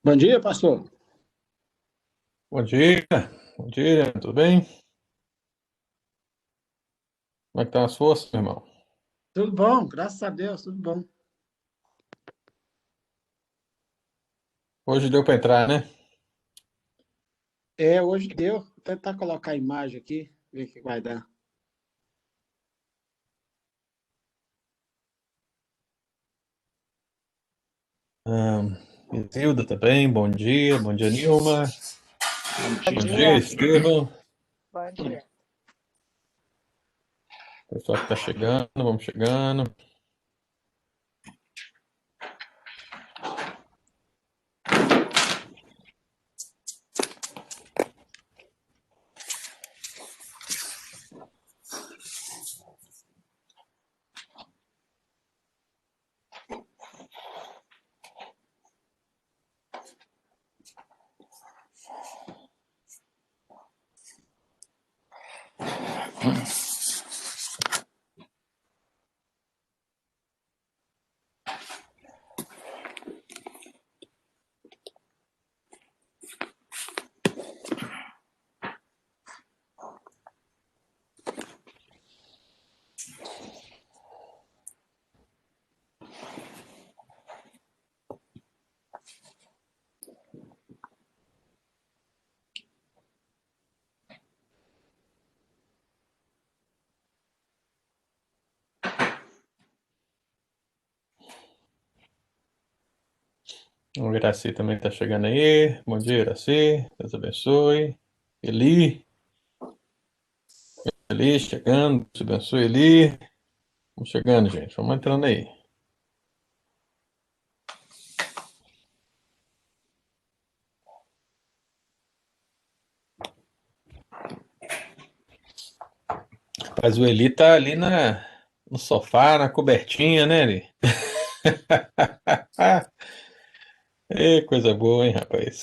Bom dia, pastor. Bom dia, bom dia, tudo bem? Como é que estão as forças, meu irmão? Tudo bom? Graças a Deus, tudo bom. Hoje deu para entrar, né? Hoje deu. Vou tentar colocar a imagem aqui, ver o que vai dar. Isilda também, bom dia, Nilma, Bom Bom bom dia. dia, dia, Estevam, bom dia. pessoal que está chegando, vamos chegando. O Iraci também está chegando aí. Bom dia, Iraci, Deus abençoe. Eli chegando, Deus abençoe, Eli. Vamos chegando, gente, vamos entrando aí. Mas o Eli tá ali no sofá, na cobertinha, né, Eli? Coisa boa, hein, rapaz?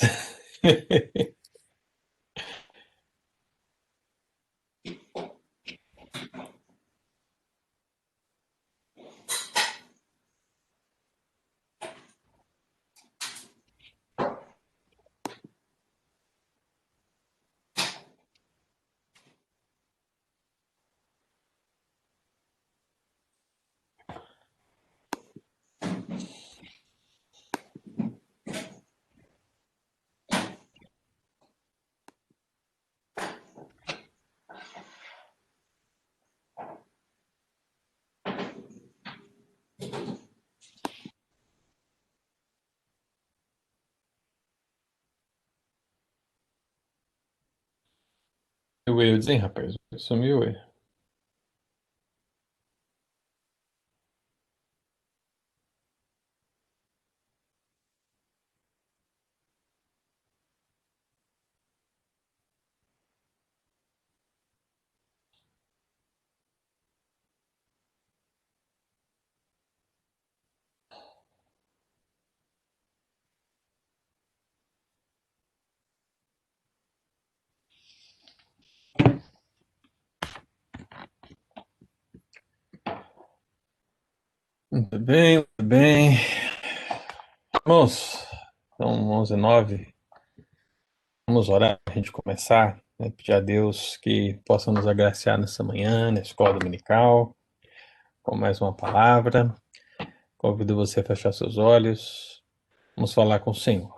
O Wildes, hein, rapaz? Sumiu, ué. Muito bem, muito bem. Irmãos, são 11h09. Vamos orar para a gente começar, né? Pedir a Deus que possa nos agraciar nessa manhã, na escola dominical, com mais uma palavra. Convido você a fechar seus olhos. Vamos falar com o Senhor.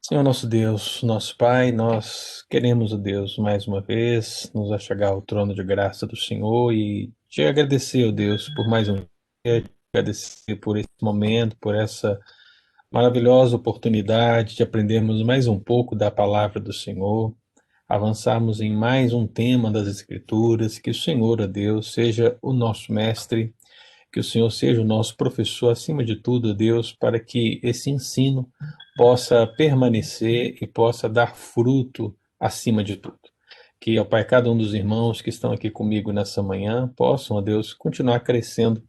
Senhor nosso Deus, nosso Pai, nós queremos, ó Deus, mais uma vez nos achegar ao trono de graça do Senhor e te agradecer, ó Deus, por mais um dia, te agradecer por esse momento, por essa maravilhosa oportunidade de aprendermos mais um pouco da palavra do Senhor, avançarmos em mais um tema das Escrituras, que o Senhor, ó Deus, seja o nosso mestre, que o Senhor seja o nosso professor, acima de tudo, ó Deus, para que esse ensino possa permanecer e possa dar fruto acima de tudo. Que, ó Pai, cada um dos irmãos que estão aqui comigo nessa manhã possam, ó Deus, continuar crescendo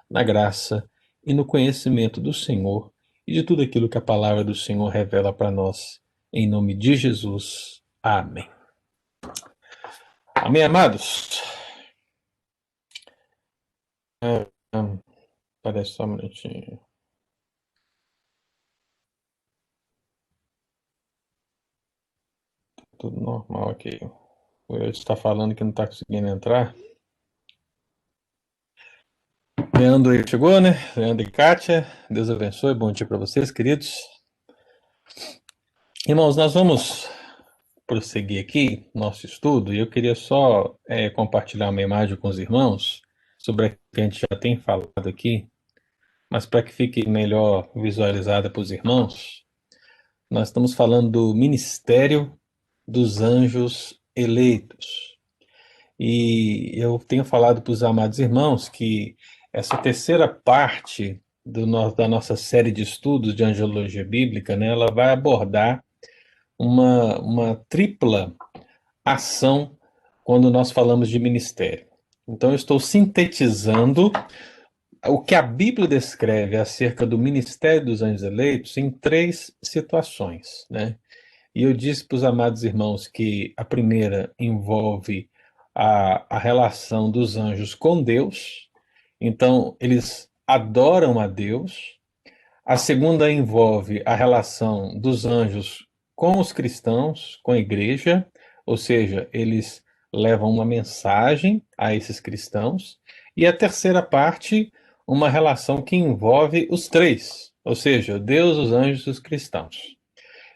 na graça e no conhecimento do Senhor e de tudo aquilo que a palavra do Senhor revela para nós. Em nome de Jesus. Amém. Amém, amados? Ah, Parece só um minutinho. Tudo normal aqui. O Will está falando que não está conseguindo entrar. Leandro aí chegou, né? Leandro e Kátia. Deus abençoe. Bom dia para vocês, queridos. Irmãos, nós vamos prosseguir aqui nosso estudo e eu queria só compartilhar uma imagem com os irmãos sobre a que a gente já tem falado aqui, mas para que fique melhor visualizada para os irmãos, nós estamos falando do ministério dos anjos eleitos. E eu tenho falado para os amados irmãos que essa terceira parte da nossa série de estudos de angelologia bíblica, né, ela vai abordar uma tripla ação quando nós falamos de ministério. Então, eu estou sintetizando o que a Bíblia descreve acerca do ministério dos anjos eleitos em três situações, né? E eu disse para os amados irmãos que a primeira envolve a relação dos anjos com Deus, então eles adoram a Deus. A segunda envolve a relação dos anjos com os cristãos, com a igreja, ou seja, eles levam uma mensagem a esses cristãos. E a terceira parte, uma relação que envolve os três, ou seja, Deus, os anjos e os cristãos.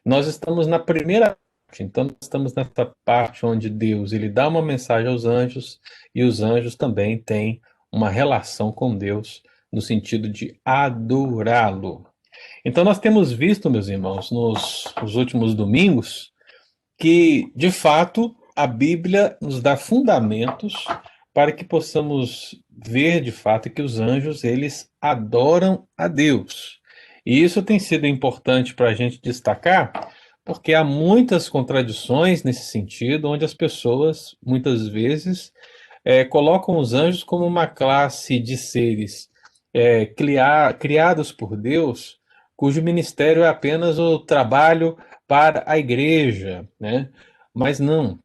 Nós estamos na primeira parte, então nós estamos nessa parte onde Deus ele dá uma mensagem aos anjos e os anjos também têm uma relação com Deus no sentido de adorá-lo. Então nós temos visto, meus irmãos, nos últimos domingos, que de fato a Bíblia nos dá fundamentos para que possamos ver de fato que os anjos eles adoram a Deus. E isso tem sido importante para a gente destacar, porque há muitas contradições nesse sentido, onde as pessoas muitas vezes colocam os anjos como uma classe de seres criados por Deus, cujo ministério é apenas o trabalho para a igreja, né? Mas não.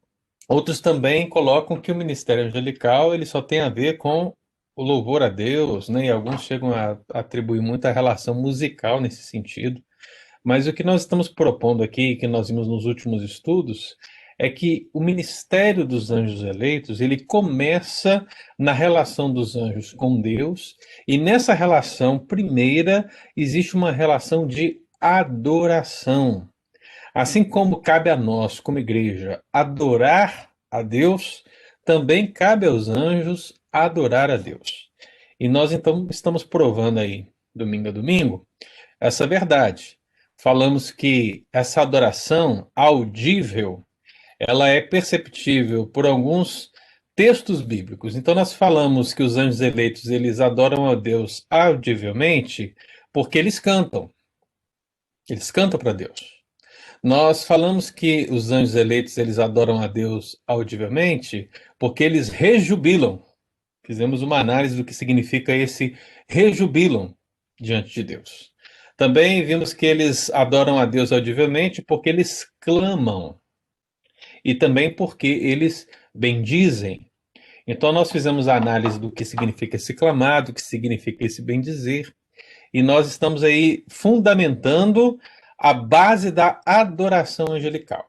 Outros também colocam que o ministério angelical ele só tem a ver com o louvor a Deus, né? E alguns chegam a atribuir muita relação musical nesse sentido. Mas o que nós estamos propondo aqui, que nós vimos nos últimos estudos, é que o ministério dos anjos eleitos, ele começa na relação dos anjos com Deus, e nessa relação primeira existe uma relação de adoração. Assim como cabe a nós, como igreja, adorar a Deus, também cabe aos anjos adorar a Deus. E nós então estamos provando aí, domingo a domingo, essa verdade. Falamos que essa adoração audível, ela é perceptível por alguns textos bíblicos. Então nós falamos que os anjos eleitos, eles adoram a Deus audivelmente porque eles cantam. Eles cantam para Deus. Nós falamos que os anjos eleitos, eles adoram a Deus audivelmente porque eles rejubilam. Fizemos uma análise do que significa esse rejubilam diante de Deus. Também vimos que eles adoram a Deus audivelmente porque eles clamam e também porque eles bendizem. Então nós fizemos a análise do que significa esse clamar, do que significa esse bendizer, e nós estamos aí fundamentando a base da adoração angelical.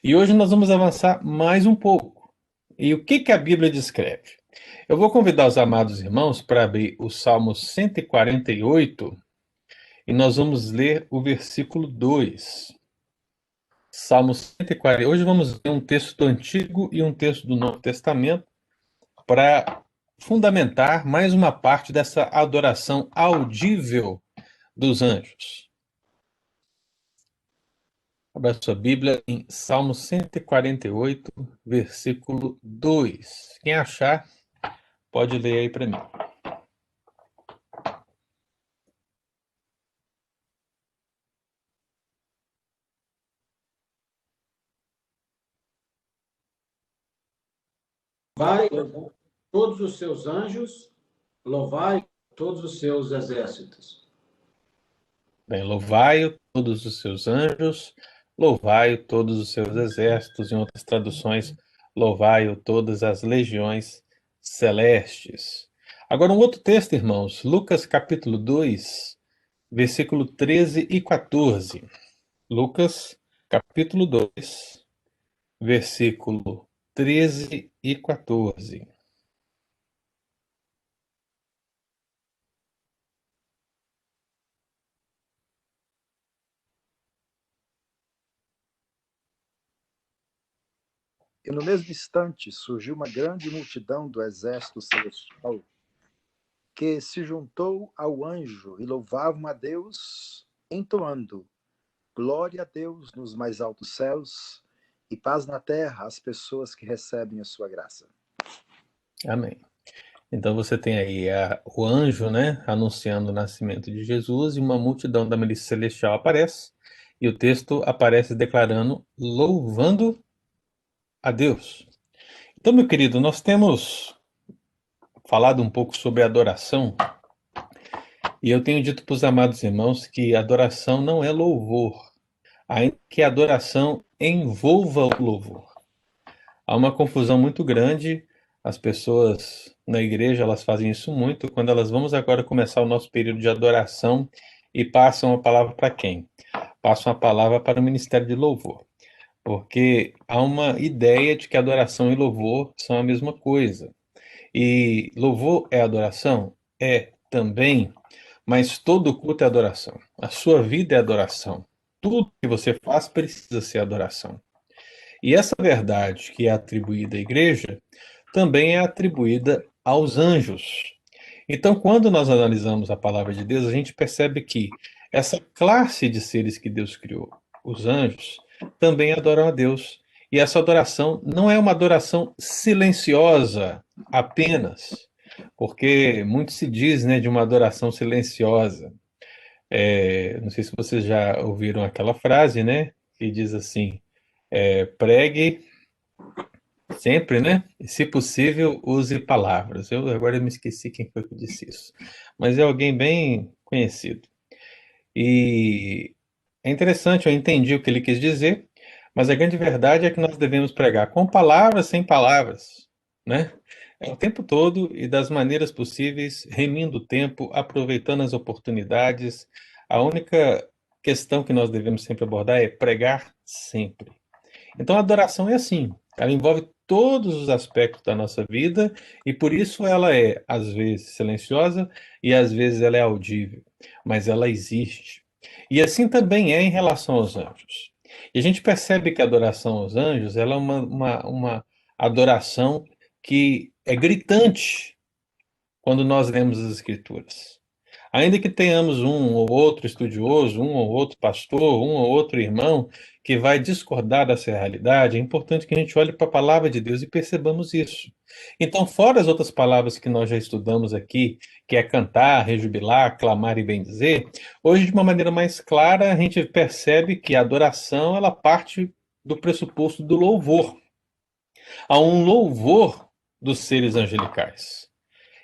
E hoje nós vamos avançar mais um pouco. E o que a Bíblia descreve? Eu vou convidar os amados irmãos para abrir o Salmo 148 e nós vamos ler o versículo 2. Salmo 140. Hoje vamos ler um texto do Antigo e um texto do Novo Testamento para fundamentar mais uma parte dessa adoração audível dos anjos. Abra sua Bíblia em Salmo 148, versículo 2. Quem achar, pode ler aí para mim. Vai todos os seus anjos, louvai todos os seus exércitos. Bem, louvai-o todos os seus anjos, louvai-o todos os seus exércitos, em outras traduções, louvai-o todas as legiões celestes. Agora um outro texto, irmãos, Lucas capítulo 2, versículo 13 e 14. Lucas capítulo 2, versículo 13 e 14. E no mesmo instante surgiu uma grande multidão do exército celestial que se juntou ao anjo e louvavam a Deus, entoando: Glória a Deus nos mais altos céus e paz na terra às pessoas que recebem a sua graça. Amém. Então você tem aí o anjo, né, anunciando o nascimento de Jesus, e uma multidão da milícia celestial aparece, e o texto aparece declarando, louvando a Deus. Então, meu querido, nós temos falado um pouco sobre adoração, e eu tenho dito para os amados irmãos que adoração não é louvor, ainda que a adoração envolva o louvor. Há uma confusão muito grande, as pessoas na igreja elas fazem isso muito, quando elas vamos agora começar o nosso período de adoração e passam a palavra para quem? Passam a palavra para o ministério de louvor, porque há uma ideia de que adoração e louvor são a mesma coisa. E louvor é adoração? É também, mas todo culto é adoração. A sua vida é adoração. Tudo que você faz precisa ser adoração. E essa verdade que é atribuída à igreja também é atribuída aos anjos. Então, quando nós analisamos a palavra de Deus, a gente percebe que essa classe de seres que Deus criou, os anjos, também adoram a Deus. E essa adoração não é uma adoração silenciosa apenas, porque muito se diz, né, de uma adoração silenciosa. Não sei se vocês já ouviram aquela frase, né, que diz assim: pregue sempre, né? E, se possível, use palavras. Eu agora me esqueci quem foi que disse isso, mas é alguém bem conhecido. E é interessante, eu entendi o que ele quis dizer, mas a grande verdade é que nós devemos pregar com palavras, sem palavras, né? É o tempo todo e das maneiras possíveis, remindo o tempo, aproveitando as oportunidades. A única questão que nós devemos sempre abordar é pregar sempre. Então a adoração é assim, ela envolve todos os aspectos da nossa vida e por isso ela é, às vezes, silenciosa e às vezes ela é audível, mas ela existe. E assim também é em relação aos anjos. E a gente percebe que a adoração aos anjos ela é uma adoração que é gritante quando nós lemos as Escrituras. Ainda que tenhamos um ou outro estudioso, um ou outro pastor, um ou outro irmão que vai discordar dessa realidade, é importante que a gente olhe para a palavra de Deus e percebamos isso. Então, fora as outras palavras que nós já estudamos aqui, que é cantar, rejubilar, clamar e bendizer, hoje, de uma maneira mais clara, a gente percebe que a adoração ela parte do pressuposto do louvor. Há um louvor dos seres angelicais.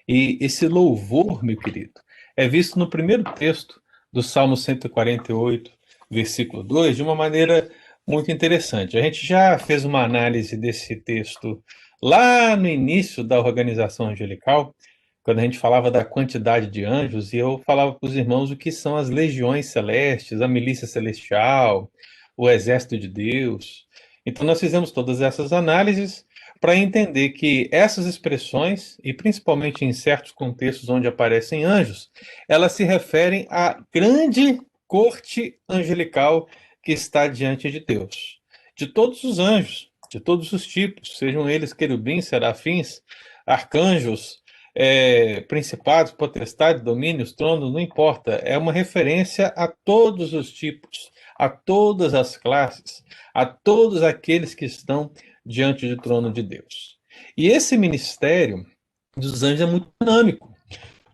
E esse louvor, meu querido, é visto no primeiro texto do Salmo 148, versículo 2, de uma maneira muito interessante. A gente já fez uma análise desse texto lá no início da organização angelical, quando a gente falava da quantidade de anjos, e eu falava para os irmãos o que são as legiões celestes, a milícia celestial, o exército de Deus. Então, nós fizemos todas essas análises para entender que essas expressões, e principalmente em certos contextos onde aparecem anjos, elas se referem à grande corte angelical que está diante de Deus. De todos os anjos, de todos os tipos, sejam eles querubins, serafins, arcanjos, principados, potestades, domínios, tronos, não importa. É uma referência a todos os tipos, a todas as classes, a todos aqueles que estão diante do trono de Deus. E esse ministério dos anjos é muito dinâmico,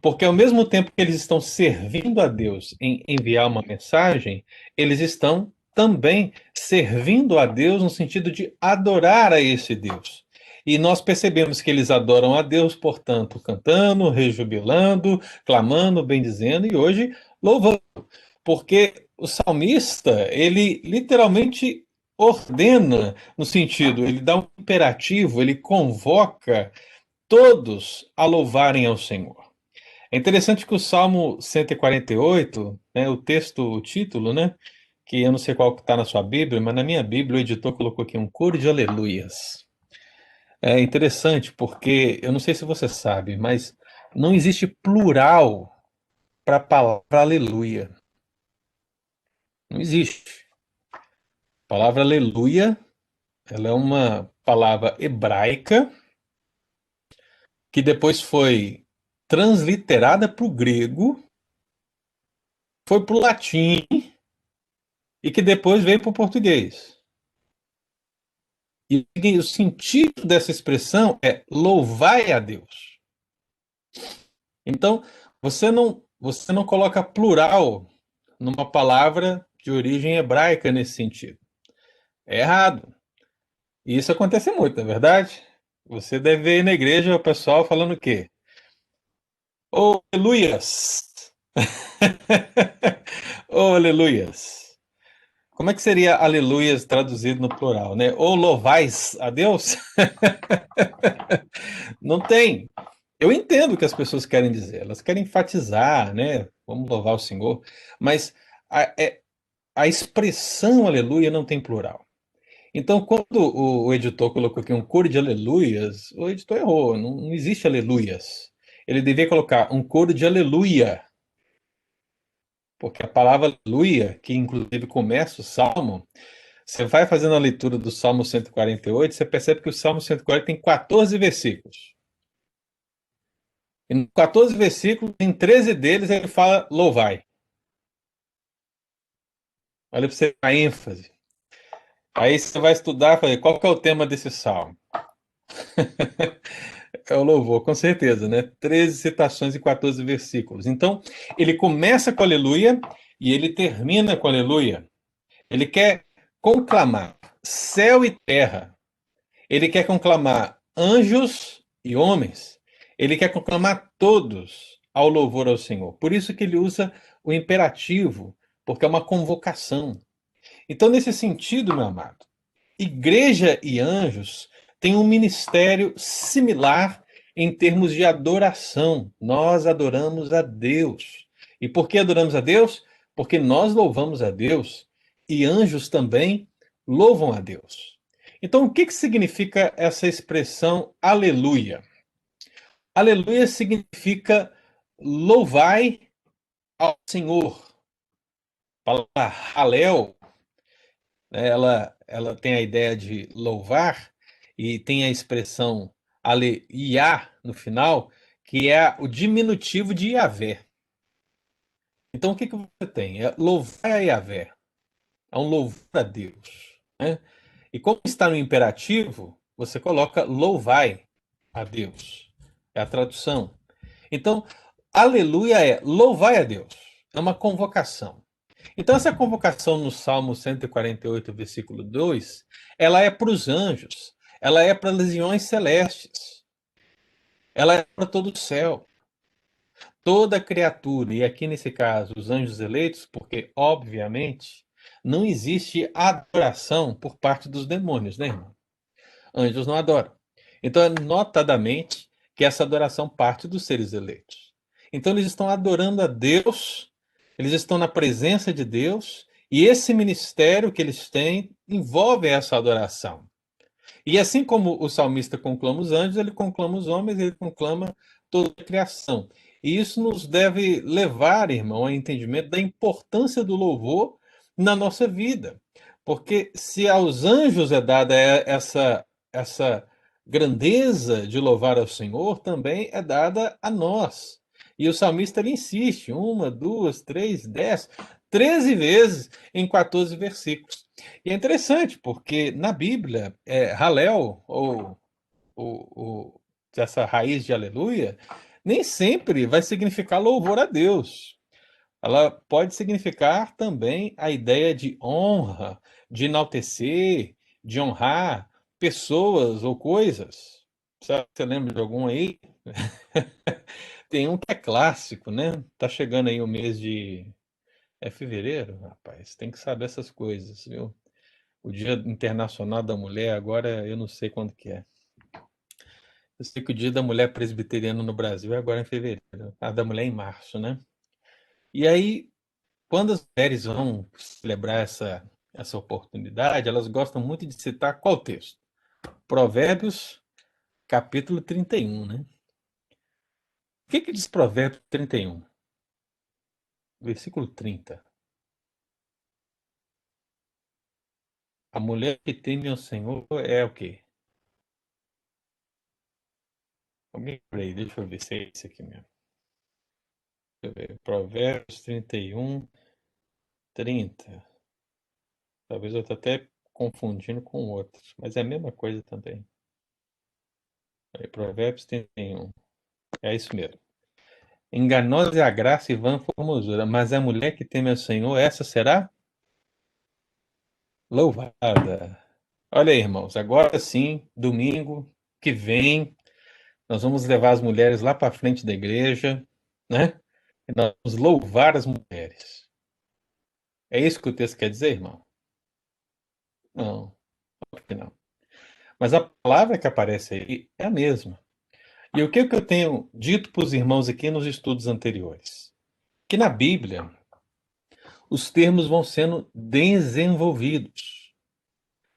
porque ao mesmo tempo que eles estão servindo a Deus em enviar uma mensagem, eles estão também servindo a Deus no sentido de adorar a esse Deus. E nós percebemos que eles adoram a Deus, portanto, cantando, rejubilando, clamando, bendizendo e hoje louvando. Porque o salmista, ele literalmente ordena, no sentido, ele dá um imperativo, ele convoca todos a louvarem ao Senhor. É interessante que o Salmo 148, né, o texto, o título, né, que eu não sei qual que está na sua Bíblia, mas na minha Bíblia o editor colocou aqui um coro de aleluias. É interessante porque, eu não sei se você sabe, mas não existe plural para a palavra aleluia. Não existe. A palavra aleluia, ela é uma palavra hebraica que depois foi transliterada para o grego, foi para o latim e que depois veio para o português. E o sentido dessa expressão é louvai a Deus. Então, você não coloca plural numa palavra de origem hebraica nesse sentido. É errado. E isso acontece muito, não é verdade? Você deve ver na igreja o pessoal falando o quê? Oh, aleluias! Oh, aleluias! Como é que seria aleluias traduzido no plural, né? Ou louvais a Deus? Não tem. Eu entendo o que as pessoas querem dizer. Elas querem enfatizar, né? Vamos louvar o Senhor. Mas a expressão aleluia não tem plural. Então, quando o editor colocou aqui um coro de aleluias, o editor errou. Não existe aleluias. Ele devia colocar um coro de aleluia. Porque a palavra aleluia, que inclusive começa o salmo, você vai fazendo a leitura do Salmo 148, você percebe que o Salmo 140 tem 14 versículos. E nos 14 versículos, em 13 deles, ele fala louvai. Olha para você a ênfase. Aí você vai estudar, qual que é o tema desse salmo? É o louvor, com certeza, né? 13 citações e 14 versículos. Então, ele começa com aleluia e ele termina com aleluia. Ele quer conclamar céu e terra. Ele quer conclamar anjos e homens. Ele quer conclamar todos ao louvor ao Senhor. Por isso que ele usa o imperativo, porque é uma convocação. Então, nesse sentido, meu amado, igreja e anjos têm um ministério similar em termos de adoração. Nós adoramos a Deus. E por que adoramos a Deus? Porque nós louvamos a Deus e anjos também louvam a Deus. Então, o que significa essa expressão aleluia? Aleluia significa louvai ao Senhor. A palavra halel, né, ela tem a ideia de louvar e tem a expressão aleluia no final, que é o diminutivo de Yahvé. Então, o que você tem? É louvar a Yahvé. É um louvor a Deus. Né? E como está no imperativo, você coloca louvai a Deus. É a tradução. Então, aleluia é louvai a Deus. É uma convocação. Então, essa convocação no Salmo 148, versículo 2, ela é para os anjos, ela é para as legiões celestes, ela é para todo o céu, toda criatura, e aqui nesse caso, os anjos eleitos, porque, obviamente, não existe adoração por parte dos demônios, né, irmão? Anjos não adoram. Então, é notadamente que essa adoração parte dos seres eleitos. Então, eles estão adorando a Deus, eles estão na presença de Deus, e esse ministério que eles têm envolve essa adoração. E assim como o salmista conclama os anjos, ele conclama os homens, ele conclama toda a criação. E isso nos deve levar, irmão, ao entendimento da importância do louvor na nossa vida. Porque se aos anjos é dada essa grandeza de louvar ao Senhor, também é dada a nós. E o salmista ele insiste, uma, duas, três, 10, 13 vezes em 14 versículos. E é interessante, porque na Bíblia, Halel, ou essa raiz de aleluia, nem sempre vai significar louvor a Deus. Ela pode significar também a ideia de honra, de enaltecer, de honrar pessoas ou coisas. Você lembra de algum aí? Tem um que é clássico, né? Tá chegando aí o mês de... É fevereiro, rapaz? Tem que saber essas coisas, viu? O Dia Internacional da Mulher, agora eu não sei quando que é. Eu sei que o Dia da Mulher Presbiteriana no Brasil é agora em fevereiro. A da mulher em março, né? E aí, quando as mulheres vão celebrar essa oportunidade, elas gostam muito de citar qual texto? Provérbios, capítulo 31, né? O que diz Provérbios 31? Versículo 30. A mulher que teme ao Senhor é o quê? Alguém por aí, deixa eu ver se é esse aqui mesmo. Deixa eu ver. Provérbios 31, 30. Talvez eu estou até confundindo com outros, mas é a mesma coisa também. Aí, Provérbios 31. É isso mesmo. Enganosa é a graça e vã formosura, mas a mulher que teme ao Senhor, essa será louvada. Olha aí, irmãos, agora sim, domingo que vem, nós vamos levar as mulheres lá para frente da igreja, né? E nós vamos louvar as mulheres. É isso que o texto quer dizer, irmão? Não, óbvio que não. Mas a palavra que aparece aí é a mesma. E o que eu tenho dito para os irmãos aqui nos estudos anteriores? Que na Bíblia, os termos vão sendo desenvolvidos.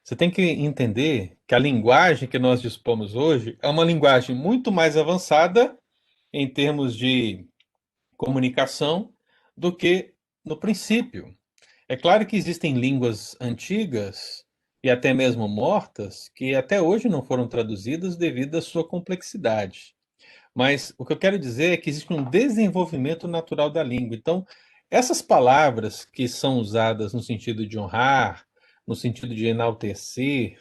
Você tem que entender que a linguagem que nós dispomos hoje é uma linguagem muito mais avançada em termos de comunicação do que no princípio. É claro que existem línguas antigas e até mesmo mortas que até hoje não foram traduzidas devido à sua complexidade. Mas o que eu quero dizer é que existe um desenvolvimento natural da língua. Então, essas palavras que são usadas no sentido de honrar, no sentido de enaltecer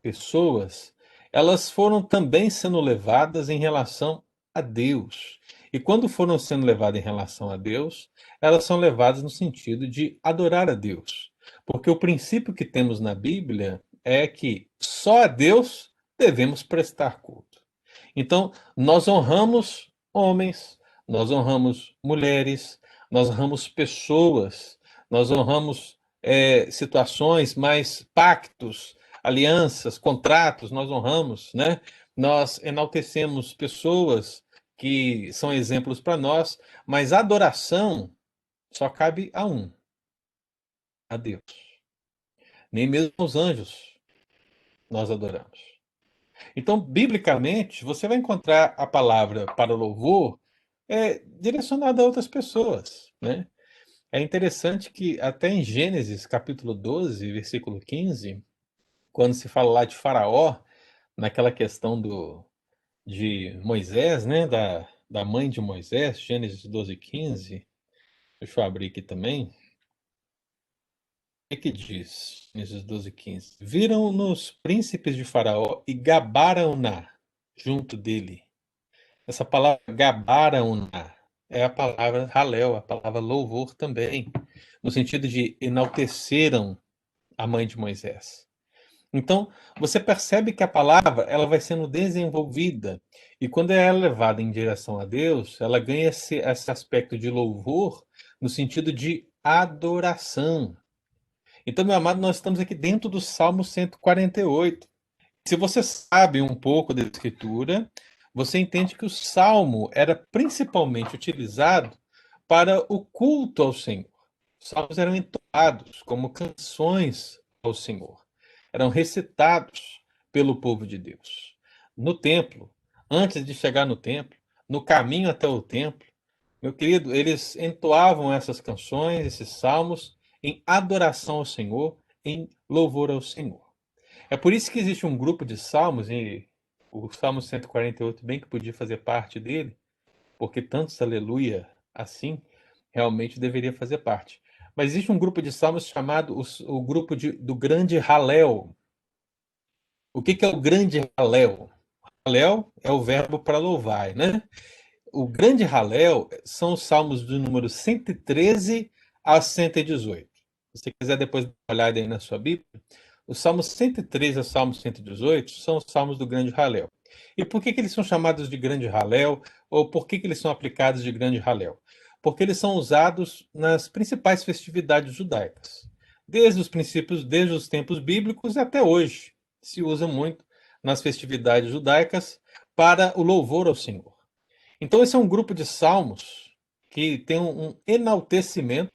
pessoas, elas foram também sendo levadas em relação a Deus. E quando foram sendo levadas em relação a Deus, elas são levadas no sentido de adorar a Deus. Porque o princípio que temos na Bíblia é que só a Deus devemos prestar culto. Então, nós honramos homens, nós honramos mulheres, nós honramos pessoas, nós honramos situações, mais pactos, alianças, contratos, nós honramos, né? Nós enaltecemos pessoas que são exemplos para nós, mas a adoração só cabe a um, a Deus. Nem mesmo os anjos nós adoramos. Então, biblicamente, você vai encontrar a palavra para o louvor direcionada a outras pessoas, né? É interessante que até em Gênesis, capítulo 12, versículo 15, quando se fala lá de Faraó, naquela questão de Moisés, né? Da mãe de Moisés, Gênesis 12, 15. Deixa eu abrir aqui também. O que diz? Gênesis 12, 15. Viram nos príncipes de Faraó e gabaram-na junto dele. Essa palavra gabaram-na é a palavra halel, a palavra louvor também, no sentido de enalteceram a mãe de Moisés. Então, você percebe que a palavra ela vai sendo desenvolvida e quando ela é levada em direção a Deus, ela ganha esse aspecto de louvor no sentido de adoração. Então, meu amado, nós estamos aqui dentro do Salmo 148. Se você sabe um pouco da escritura, você entende que o salmo era principalmente utilizado para o culto ao Senhor. Os salmos eram entoados como canções ao Senhor. Eram recitados pelo povo de Deus. No templo, antes de chegar no templo, no caminho até o templo, meu querido, eles entoavam essas canções, esses salmos, em adoração ao Senhor, em louvor ao Senhor. É por isso que existe um grupo de salmos, e o Salmo 148 bem que podia fazer parte dele, porque tantos aleluia assim, realmente deveria fazer parte. Mas existe um grupo de salmos chamado o grupo do grande Halel. O que é o grande Halel? Halel é o verbo para louvar, né? O grande Halel são os salmos do número 113 a 118. Se você quiser depois dar uma olhada aí na sua Bíblia, os salmos 113 a salmo 118 são os salmos do grande Halel. E por que eles são chamados de grande Halel? Ou por que eles são aplicados de grande Halel? Porque eles são usados nas principais festividades judaicas. Desde os princípios, desde os tempos bíblicos até hoje, se usa muito nas festividades judaicas para o louvor ao Senhor. Então, esse é um grupo de salmos que tem um enaltecimento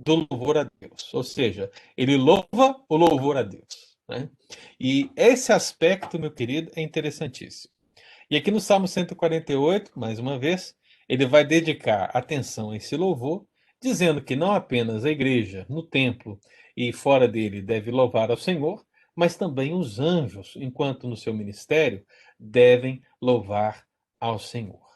do louvor a Deus, ou seja, ele louva o louvor a Deus, né? E esse aspecto, meu querido, é interessantíssimo. E aqui no Salmo 148, mais uma vez, ele vai dedicar atenção a esse louvor, dizendo que não apenas a igreja, no templo e fora dele, deve louvar ao Senhor, mas também os anjos, enquanto no seu ministério, devem louvar ao Senhor.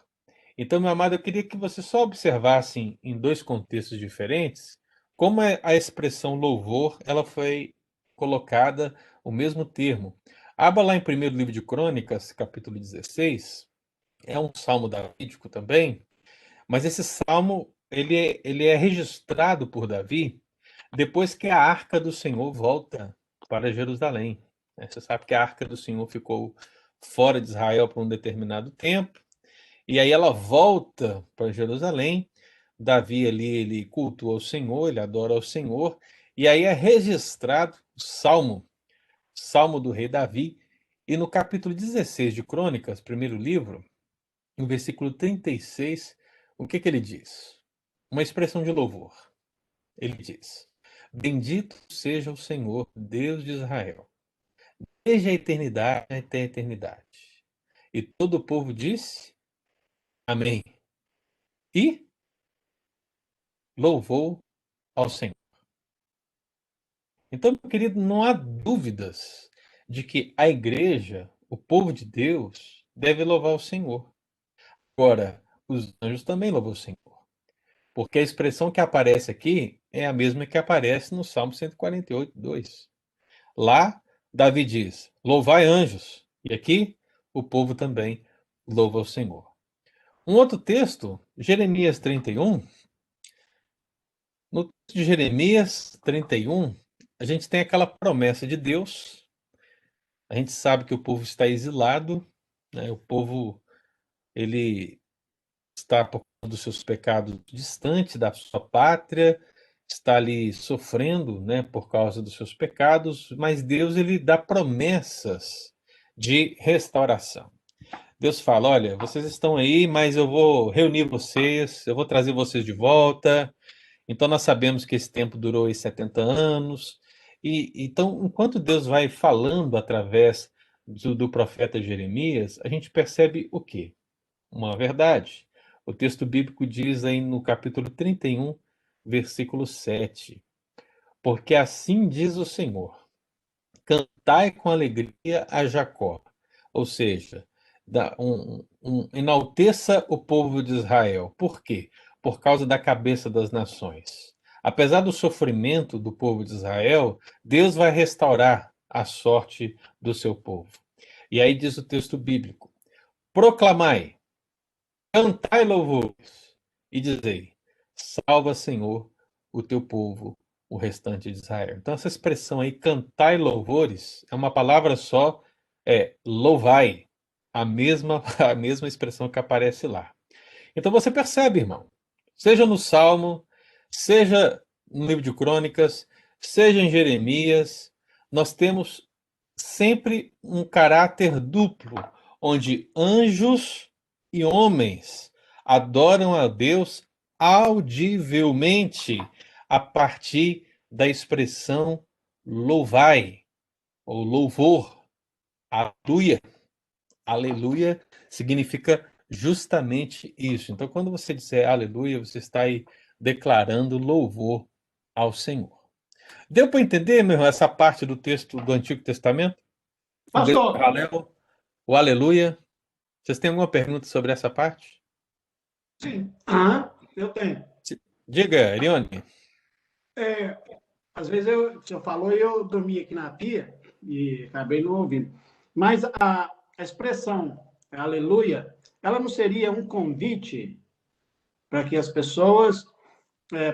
Então, meu amado, eu queria que você só observasse em dois contextos diferentes como a expressão louvor ela foi colocada o mesmo termo. Abra lá em primeiro livro de Crônicas, capítulo 16, é um salmo davídico também, mas esse salmo ele é registrado por Davi depois que a arca do Senhor volta para Jerusalém. Você sabe que a arca do Senhor ficou fora de Israel por um determinado tempo, e aí ela volta para Jerusalém. Davi ali, ele cultua o Senhor, ele adora o Senhor, e aí é registrado o Salmo do rei Davi, e no capítulo 16 de Crônicas, primeiro livro, no versículo 36, o que ele diz? Uma expressão de louvor. Ele diz: Bendito seja o Senhor, Deus de Israel, desde a eternidade até a eternidade. E todo o povo disse: Amém. E louvou ao Senhor. Então, meu querido, não há dúvidas de que a igreja, o povo de Deus, deve louvar o Senhor. Agora, os anjos também louvam o Senhor, porque a expressão que aparece aqui é a mesma que aparece no Salmo 148, 2. Lá, Davi diz: Louvai anjos, e aqui o povo também louva o Senhor. Um outro texto, Jeremias 31. No texto de Jeremias 31, a gente tem aquela promessa de Deus. A gente sabe que o povo está exilado, né? O povo ele está por causa dos seus pecados distante da sua pátria, está ali sofrendo, né, por causa dos seus pecados, mas Deus ele dá promessas de restauração. Deus fala: olha, vocês estão aí, mas eu vou reunir vocês, eu vou trazer vocês de volta. Então nós sabemos que esse tempo durou aí 70 anos. E então, enquanto Deus vai falando através do profeta Jeremias, a gente percebe o quê? Uma verdade. O texto bíblico diz aí no capítulo 31, versículo 7: Porque assim diz o Senhor: Cantai com alegria a Jacó. Ou seja, enalteça o povo de Israel. Por quê? Por causa da cabeça das nações. Apesar do sofrimento do povo de Israel, Deus vai restaurar a sorte do seu povo. E aí diz o texto bíblico: Proclamai, cantai louvores e dizei: Salva, Senhor, o teu povo, o restante de Israel. Então, essa expressão aí, cantai louvores, é uma palavra só, é louvai, a mesma expressão que aparece lá. Então, você percebe, irmão, seja no Salmo, seja no livro de Crônicas, seja em Jeremias, nós temos sempre um caráter duplo, onde anjos e homens adoram a Deus audivelmente a partir da expressão louvai ou louvor. Aleluia. Aleluia significa justamente isso. Então, quando você disser aleluia, você está aí declarando louvor ao Senhor. Deu para entender, meu irmão, essa parte do texto do Antigo Testamento? Pastor, O aleluia. Vocês têm alguma pergunta sobre essa parte? sim. Eu tenho. Diga, Erione. Às vezes o senhor falou e eu dormi aqui na pia e acabei não ouvindo. Mas a expressão aleluia, ela não seria um convite para que as pessoas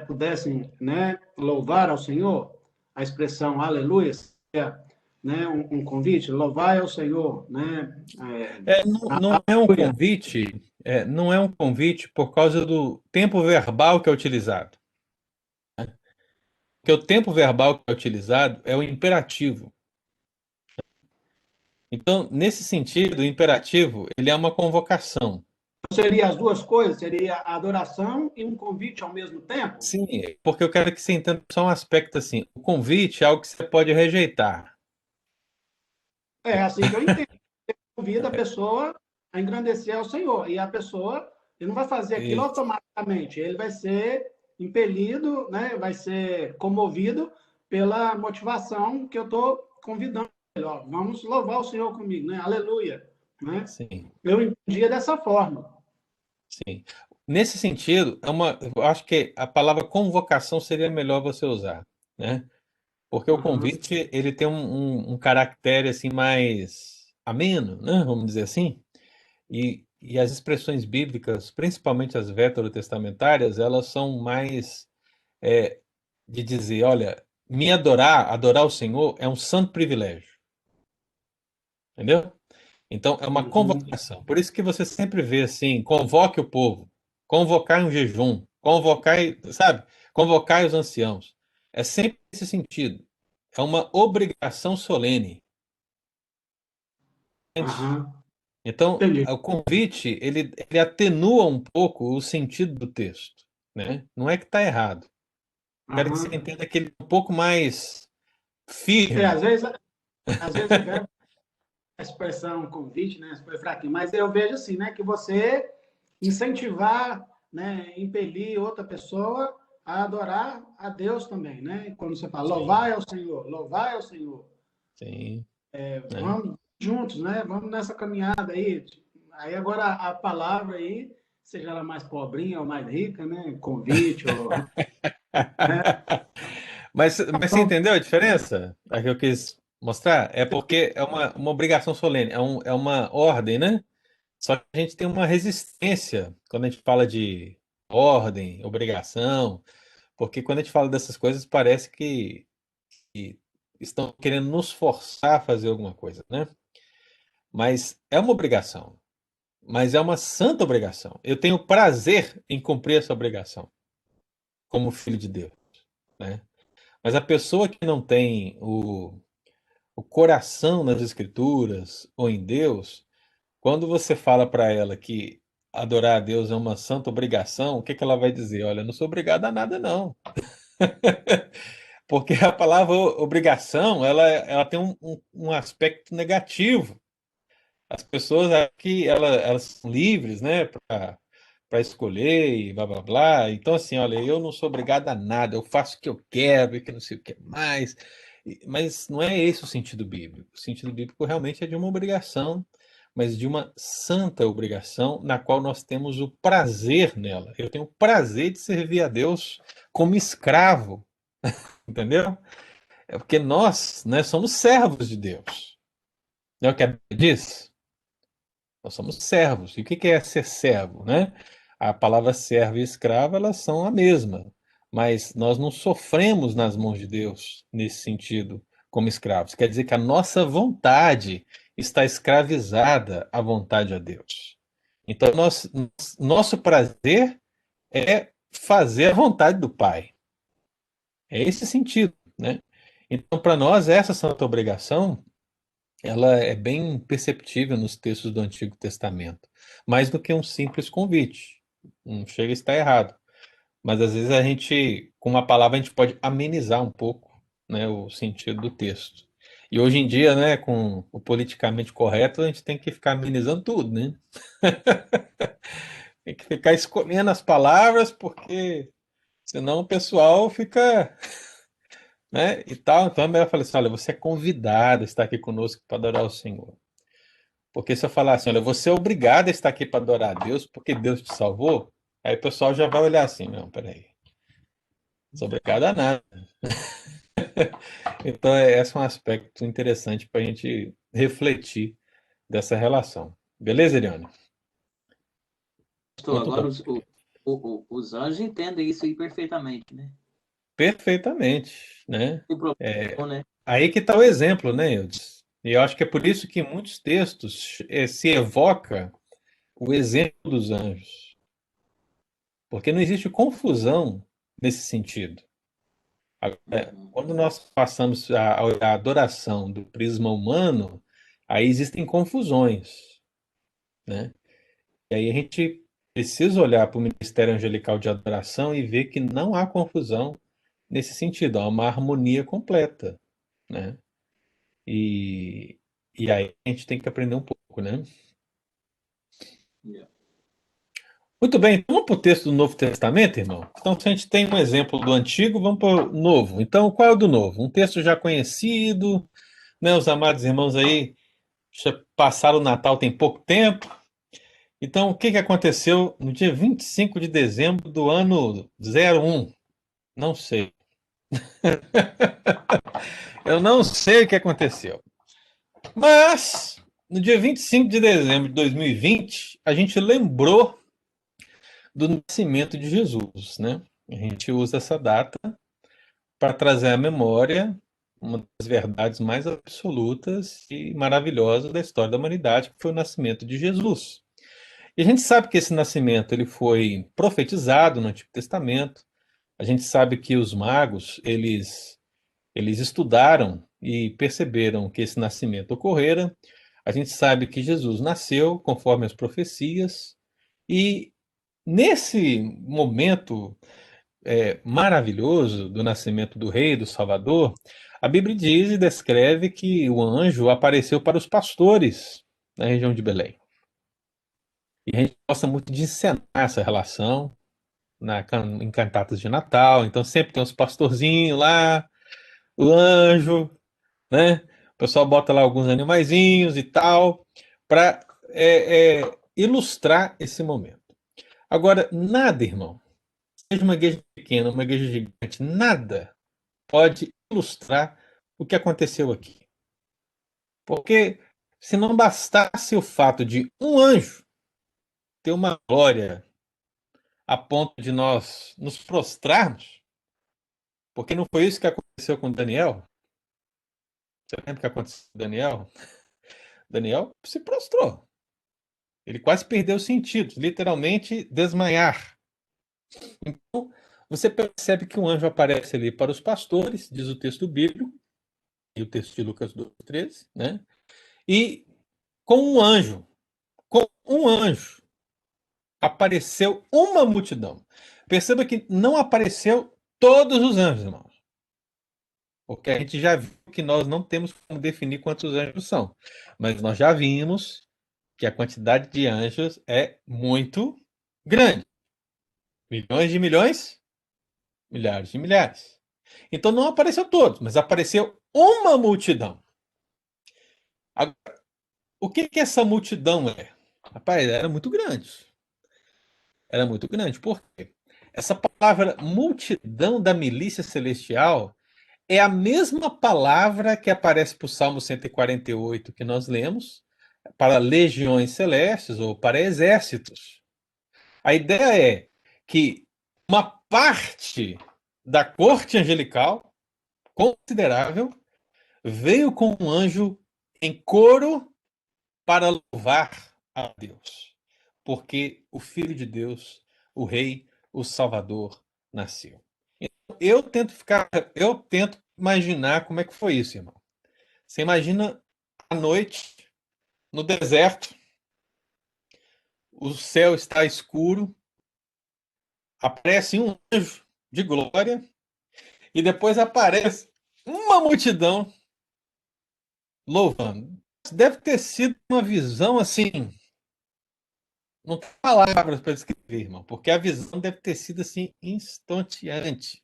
pudessem, né, louvar ao Senhor? A expressão aleluia seria, né, um convite, louvar ao Senhor, né? Não é um Aleluia. convite, não é um convite por causa do tempo verbal que é utilizado. Porque o tempo verbal que é utilizado é o imperativo. Então, nesse sentido, o imperativo ele é uma convocação. Seria as duas coisas? Seria a adoração e um convite ao mesmo tempo? Sim, porque eu quero que você entenda só um aspecto assim. O convite é algo que você pode rejeitar. É assim que eu entendo. Convida a pessoa a engrandecer ao Senhor. E a pessoa, ele não vai fazer aquilo Isso. automaticamente, ele vai ser impelido, né? Vai ser comovido pela motivação que eu estou convidando ele. Ó, vamos louvar o Senhor comigo, né? Aleluia. Né? Sim, Eu entendia dessa forma. sim. Nesse sentido, eu acho que a palavra convocação seria melhor você usar, né? Porque o Uhum. convite, ele tem um caractere assim mais ameno, né? Vamos dizer assim. E as expressões bíblicas, principalmente as veterotestamentárias, elas são mais de dizer, olha, adorar o Senhor é um santo privilégio, entendeu? Então, é uma Uhum. convocação. Por isso que você sempre vê assim, convoque o povo, convocar um jejum, convocai, sabe? Convocai os anciãos. É sempre esse sentido. É uma obrigação solene. Entende? Uhum. Então, Entendi. o convite, ele atenua um pouco o sentido do texto, né? Não é que está errado. Quero que você Uhum. entenda que ele é um pouco mais É, firme. às vezes o verbo, a expressão convite, né, foi fraquinho, mas eu vejo assim, né, que você incentivar, né, impelir outra pessoa a adorar a Deus também, né? Quando você fala, Sim, louvar ao Senhor, sim, né? vamos juntos, né? Vamos nessa caminhada aí. Aí agora a palavra aí, seja ela mais pobrinha ou mais rica, né? Convite, ou, né? Mas você entendeu a diferença? A que eu quis mostrar? É porque é uma obrigação solene, é uma ordem, né? Só que a gente tem uma resistência quando a gente fala de ordem, obrigação, porque quando a gente fala dessas coisas parece que estão querendo nos forçar a fazer alguma coisa, né? Mas é uma obrigação, mas é uma santa obrigação. Eu tenho prazer em cumprir essa obrigação como filho de Deus, né? Mas a pessoa que não tem o coração nas escrituras ou em Deus, quando você fala para ela que adorar a Deus é uma santa obrigação, o que que ela vai dizer? Olha, eu não sou obrigada a nada, não. Porque a palavra obrigação, ela tem um aspecto negativo. As pessoas aqui, elas são livres, né, para escolher e blá blá blá. Então, assim, olha, eu não sou obrigado a nada, eu faço o que eu quero e que não sei o que mais. Mas não é esse o sentido bíblico. O sentido bíblico realmente é de uma obrigação, mas de uma santa obrigação, na qual nós temos o prazer nela. Eu tenho o prazer de servir a Deus como escravo, entendeu? É porque nós, né, somos servos de Deus. Não é o que a Bíblia diz? Nós somos servos. E o que é ser servo, né? A palavra servo e escravo, elas são a mesma, mas nós não sofremos nas mãos de Deus nesse sentido como escravos. Quer dizer que a nossa vontade está escravizada à vontade a Deus. Então, nosso prazer é fazer a vontade do Pai. É esse sentido, né? Então, para nós, essa santa obrigação ela é bem perceptível nos textos do Antigo Testamento, mais do que um simples convite. Não chega a estar errado, mas às vezes a gente, com uma palavra, a gente pode amenizar um pouco, né, o sentido do texto. E hoje em dia, né, com o politicamente correto, a gente tem que ficar amenizando tudo, né? Tem que ficar escolhendo as palavras, porque senão o pessoal fica, né, e tal. Então é melhor falar assim, olha, você é convidado a estar aqui conosco para adorar o Senhor. Porque se eu falar assim, olha, você é obrigado a estar aqui para adorar a Deus, porque Deus te salvou, aí o pessoal já vai olhar assim, não, peraí, não sou obrigado a nada. Então, esse é um aspecto interessante para a gente refletir dessa relação. Beleza, Eliane? Pastor, Muito agora bom. os anjos entendem isso aí perfeitamente, né? Perfeitamente, né? Tem problema, É, não, né? aí que está o exemplo, né, Eudes? E eu acho que é por isso que em muitos textos se evoca o exemplo dos anjos, porque não existe confusão nesse sentido. Uhum. Quando nós passamos a adoração do prisma humano, aí existem confusões, né? E aí a gente precisa olhar para o ministério angelical de adoração e ver que não há confusão nesse sentido, há uma harmonia completa, né? E, e aí a gente tem que aprender um pouco, né? Muito bem, então vamos para o texto do Novo Testamento, irmão? Então, se a gente tem um exemplo do Antigo, vamos para o Novo. Então, qual é o do Novo? Um texto já conhecido, né? Os amados irmãos aí já passaram o Natal tem pouco tempo. Então, o que que aconteceu no dia 25 de dezembro do ano 01? Não sei. Eu não sei o que aconteceu. Mas, no dia 25 de dezembro de 2020, a gente lembrou do nascimento de Jesus, né? A gente usa essa data para trazer à memória uma das verdades mais absolutas e maravilhosas da história da humanidade, que foi o nascimento de Jesus. E a gente sabe que esse nascimento ele foi profetizado no Antigo Testamento. A gente sabe que os magos, eles estudaram e perceberam que esse nascimento ocorrera. A gente sabe que Jesus nasceu conforme as profecias e nesse momento maravilhoso do nascimento do Rei, do Salvador, a Bíblia diz e descreve que o anjo apareceu para os pastores na região de Belém. E a gente gosta muito de encenar essa relação em cantatas de Natal. Então sempre tem uns pastorzinhos lá, o anjo, né? O pessoal bota lá alguns animaizinhos e tal, para ilustrar esse momento. Agora, nada, irmão, seja uma igreja pequena, uma igreja gigante, nada pode ilustrar o que aconteceu aqui. Porque se não bastasse o fato de um anjo ter uma glória a ponto de nós nos prostrarmos, porque não foi isso que aconteceu com Daniel? Você lembra o que aconteceu com Daniel? Daniel se prostrou. Ele quase perdeu os sentidos, literalmente desmaiar. Então, você percebe que um anjo aparece ali para os pastores, diz o texto bíblico, e o texto de Lucas 12:13, né? E com um anjo, apareceu uma multidão. Perceba que não apareceu todos os anjos, irmãos. Porque a gente já viu que nós não temos como definir quantos anjos são. Mas nós já vimos que a quantidade de anjos é muito grande. Milhões de milhões, milhares de milhares. Então não apareceu todos, mas apareceu uma multidão. Agora, o que que essa multidão é? Rapaz, era muito grande. Era muito grande. Por quê? Essa palavra multidão da milícia celestial é a mesma palavra que aparece para o Salmo 148 que nós lemos, para legiões celestes ou para exércitos. A ideia é que uma parte da corte angelical, considerável, veio com um anjo em coro para louvar a Deus, porque o Filho de Deus, o Rei, o Salvador, nasceu. Eu tento imaginar como é que foi isso, irmão. Você imagina à noite, no deserto, o céu está escuro, aparece um anjo de glória e depois aparece uma multidão louvando. Deve ter sido uma visão assim, não tem palavras para descrever, irmão, porque a visão deve ter sido assim estonteante.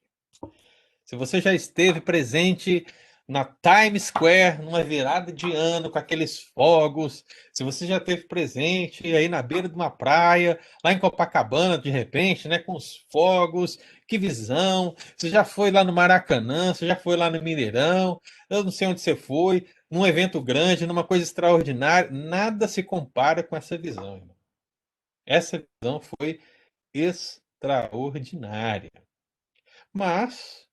Se você já esteve presente na Times Square, numa virada de ano, com aqueles fogos, se você já esteve presente aí na beira de uma praia, lá em Copacabana, de repente, né, com os fogos, que visão! Você já foi lá no Maracanã, você já foi lá no Mineirão, eu não sei onde você foi, num evento grande, numa coisa extraordinária, nada se compara com essa visão, irmão. Essa visão foi extraordinária. Mas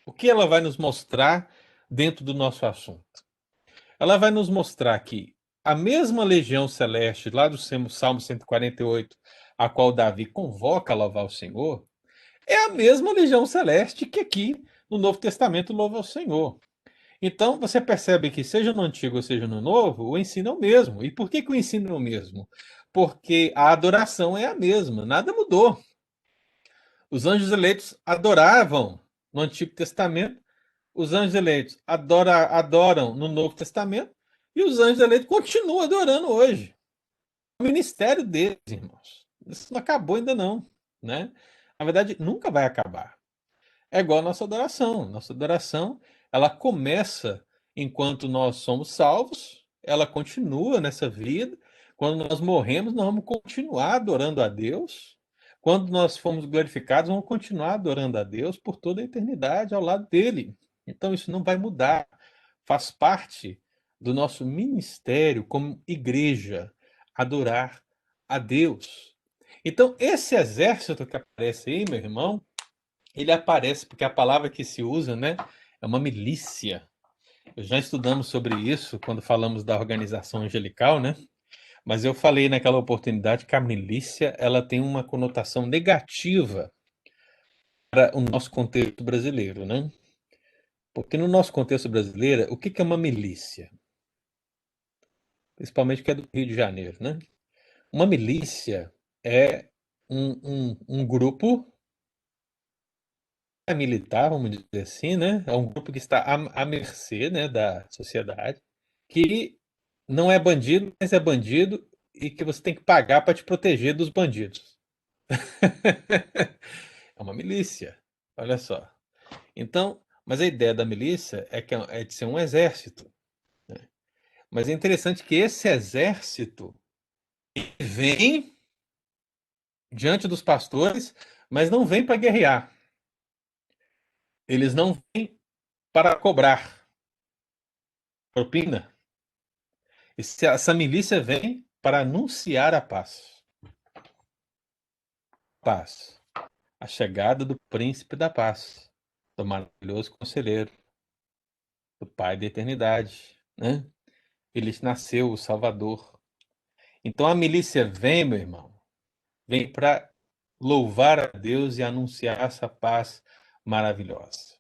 o que ela vai nos mostrar dentro do nosso assunto? Ela vai nos mostrar que a mesma legião celeste, lá do Salmo 148, a qual Davi convoca a louvar o Senhor, é a mesma legião celeste que aqui no Novo Testamento louva o Senhor. Então, você percebe que, seja no Antigo ou seja no Novo, o ensino é o mesmo. E por que que o ensino é o mesmo? Porque a adoração é a mesma, nada mudou. Os anjos eleitos adoravam no Antigo Testamento, os anjos eleitos adoram no Novo Testamento, e os anjos eleitos continuam adorando hoje. O ministério deles, irmãos. Isso não acabou ainda não, né? Na verdade, nunca vai acabar. É igual a nossa adoração. Nossa adoração, ela começa enquanto nós somos salvos, ela continua nessa vida. Quando nós morremos, nós vamos continuar adorando a Deus. Quando nós formos glorificados, vamos continuar adorando a Deus por toda a eternidade ao lado dele. Então isso não vai mudar. Faz parte do nosso ministério como igreja adorar a Deus. Então, esse exército que aparece aí, meu irmão, ele aparece porque a palavra que se usa, né, é uma milícia. Já estudamos sobre isso quando falamos da organização angelical, né? Mas eu falei naquela oportunidade que a milícia, ela tem uma conotação negativa para o nosso contexto brasileiro, né? Porque no nosso contexto brasileiro, o que que é uma milícia? Principalmente que é do Rio de Janeiro, né? Uma milícia é um grupo militar, vamos dizer assim, né? É um grupo que está à mercê, né, da sociedade, que não é bandido, mas é bandido e que você tem que pagar para te proteger dos bandidos. É uma milícia, olha só. Então, mas a ideia da milícia é que é de ser um exército, né? Mas é interessante que esse exército vem diante dos pastores, mas não vem para guerrear. Eles não vêm para cobrar propina. Essa milícia vem para anunciar a paz. Paz. A chegada do príncipe da paz, do maravilhoso conselheiro, do Pai da eternidade, né? Ele nasceu, o Salvador. Então a milícia vem, meu irmão, vem para louvar a Deus e anunciar essa paz maravilhosa.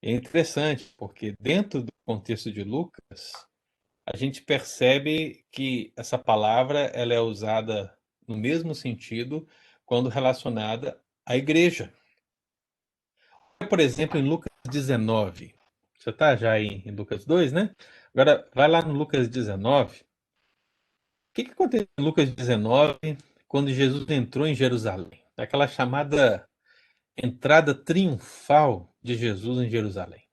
É interessante, porque dentro do contexto de Lucas, a gente percebe que essa palavra ela é usada no mesmo sentido quando relacionada à igreja. Por exemplo, em Lucas 19. Você está já aí em Lucas 2, né? Agora, vai lá no Lucas 19. O que que aconteceu em Lucas 19 quando Jesus entrou em Jerusalém? Aquela chamada entrada triunfal de Jesus em Jerusalém.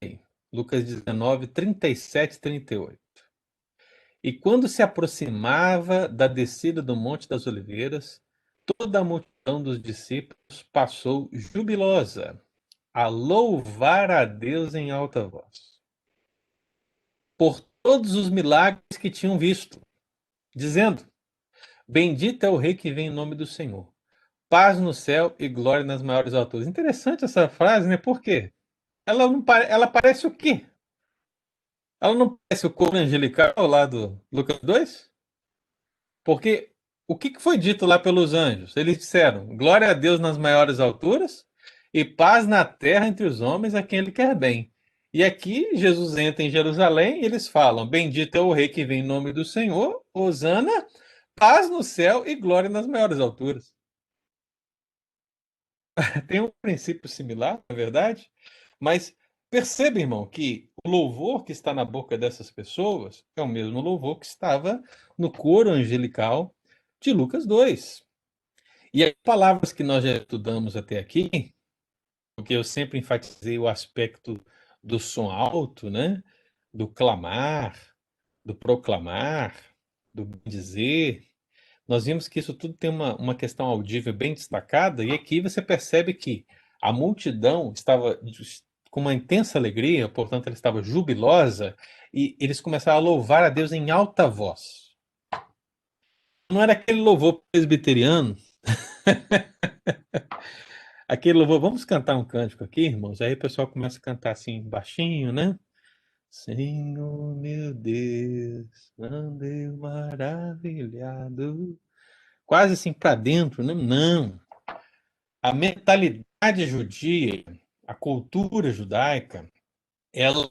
Aí, Lucas 19, 37 e 38. E quando se aproximava da descida do Monte das Oliveiras, toda a multidão dos discípulos passou jubilosa a louvar a Deus em alta voz, por todos os milagres que tinham visto, dizendo: Bendito é o Rei que vem em nome do Senhor. Paz no céu e glória nas maiores alturas. Interessante essa frase, né? Por quê? Ela, não ela parece o quê? Ela não parece o coro angelical lá do Lucas 2? Porque o que foi dito lá pelos anjos? Eles disseram: Glória a Deus nas maiores alturas e paz na terra entre os homens a quem ele quer bem. E aqui Jesus entra em Jerusalém e eles falam: Bendito é o Rei que vem em nome do Senhor, hosana, paz no céu e glória nas maiores alturas. Tem um princípio similar, na verdade, mas perceba, irmão, que o louvor que está na boca dessas pessoas é o mesmo louvor que estava no coro angelical de Lucas 2. E as palavras que nós já estudamos até aqui, porque eu sempre enfatizei o aspecto do som alto, né? Do clamar, do proclamar, do dizer. Nós vimos que isso tudo tem uma questão audível bem destacada, e aqui você percebe que a multidão estava com uma intensa alegria, portanto, ela estava jubilosa, e eles começaram a louvar a Deus em alta voz. Não era aquele louvor presbiteriano, aquele louvor, vamos cantar um cântico aqui, irmãos? Aí o pessoal começa a cantar assim, baixinho, né? Senhor meu Deus, andei maravilhado. Quase assim para dentro, né? Não. A mentalidade sociedade judia, a cultura judaica, ela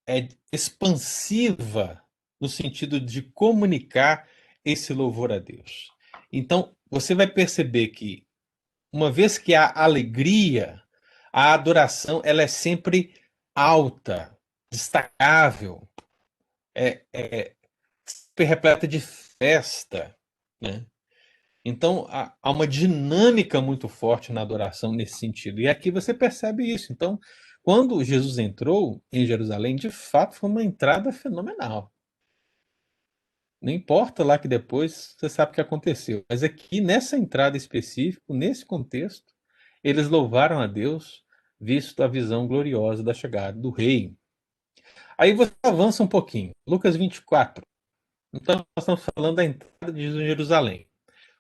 é expansiva no sentido de comunicar esse louvor a Deus. Então, você vai perceber que, uma vez que há alegria, a adoração ela é sempre alta, destacável, é sempre repleta de festa, né? Então, há uma dinâmica muito forte na adoração nesse sentido. E aqui você percebe isso. Então, quando Jesus entrou em Jerusalém, de fato foi uma entrada fenomenal. Não importa lá que depois você sabe o que aconteceu. Mas aqui, nessa entrada específica, nesse contexto, eles louvaram a Deus, visto a visão gloriosa da chegada do rei. Aí você avança um pouquinho. Lucas 24. Então, nós estamos falando da entrada de Jesus em Jerusalém.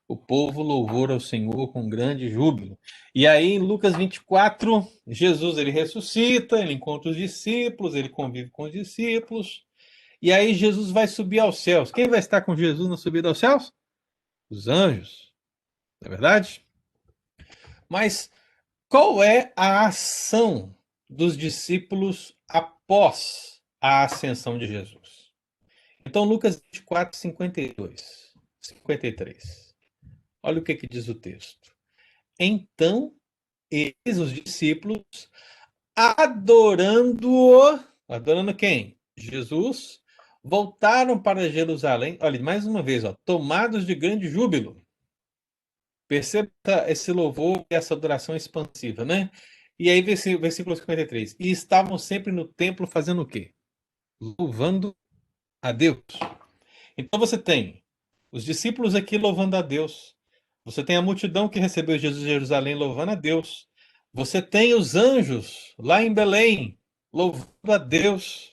O povo louvou ao Senhor com grande júbilo. E aí, em Lucas 24, Jesus ele ressuscita, ele encontra os discípulos, ele convive com os discípulos. E aí, Jesus vai subir aos céus. Quem vai estar com Jesus na subida aos céus? Os anjos. Não é verdade? Mas qual é a ação dos discípulos após a ascensão de Jesus? Então, Lucas 24, 52, 53. Olha o que diz o texto. Então, eles, os discípulos, adorando-o, adorando quem? Jesus, voltaram para Jerusalém. Olha, mais uma vez, ó, tomados de grande júbilo. Perceba esse louvor e essa adoração expansiva, né? E aí, versículo 53. E estavam sempre no templo fazendo o quê? Louvando a Deus. Então você tem os discípulos aqui louvando a Deus. Você tem a multidão que recebeu Jesus em Jerusalém louvando a Deus. Você tem os anjos lá em Belém louvando a Deus.